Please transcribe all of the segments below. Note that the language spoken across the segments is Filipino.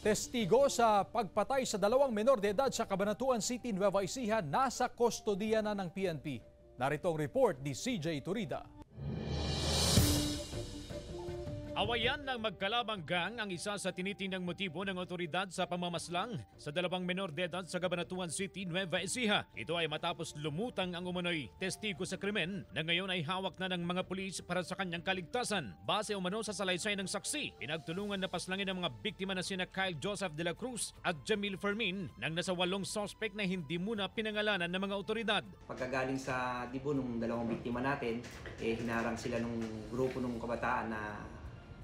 Testigo sa pagpatay sa dalawang menor de edad sa Cabanatuan City, Nueva Ecija, nasa kustodiya na ng PNP. Narito ang report ni CJ Turida. Awayan ng magkalabang gang ang isa sa tinitinang motibo ng otoridad sa pamamaslang sa dalawang menor de edad sa Cabanatuan City, Nueva Ecija. Ito ay matapos lumutang ang umano'y testigo sa krimen na ngayon ay hawak na ng mga pulis para sa kanyang kaligtasan. Base umano sa salaysay ng saksi, pinagtulungan na paslangin ng mga biktima na sina Kyle Joseph de la Cruz at Jamil Fermin nang nasa 8 suspect na hindi muna pinangalanan ng mga otoridad. Pagkagaling sa dibo ng dalawang biktima natin, hinarang sila ng grupo ng kabataan na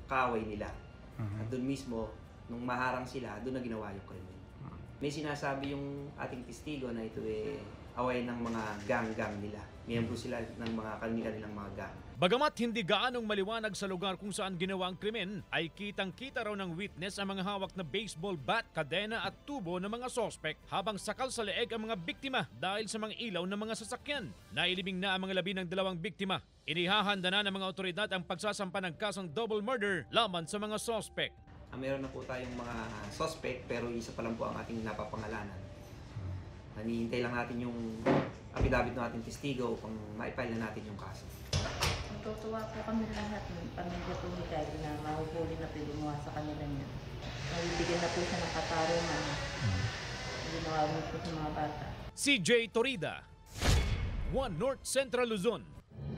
kaaway nila. At doon mismo, nung maharang sila, doon na ginawa yung krimen. May sinasabi yung ating testigo na ito away ng mga gang-gang nila. Miyembro sila ng mga kanilang mga gang. Bagamat hindi gaanong maliwanag sa lugar kung saan ginawa ang krimen, ay kitang-kita raw ng witness ang mga hawak na baseball bat, kadena at tubo ng mga sospek habang sakal sa leeg ang mga biktima dahil sa mga ilaw ng mga sasakyan. Nailibing na ang mga labi ng dalawang biktima. Inihahanda na ng mga otoridad ang pagsasampa ng kasong double murder laban sa mga sospek. Meron na po tayong mga suspect pero isa pa lang po ang ating napapangalanan. Nanihintay lang natin yung affidavit ng ating testigo upang maipile na natin yung kaso. Natutuwa po kami lahat ng pamilya po ni Kyle na mahuhuli na pinuha sa kanila niya. Nabibigyan na po siya ng katarungan. Ginawa mo po sa mga bata. CJ Torida, One North Central Luzon.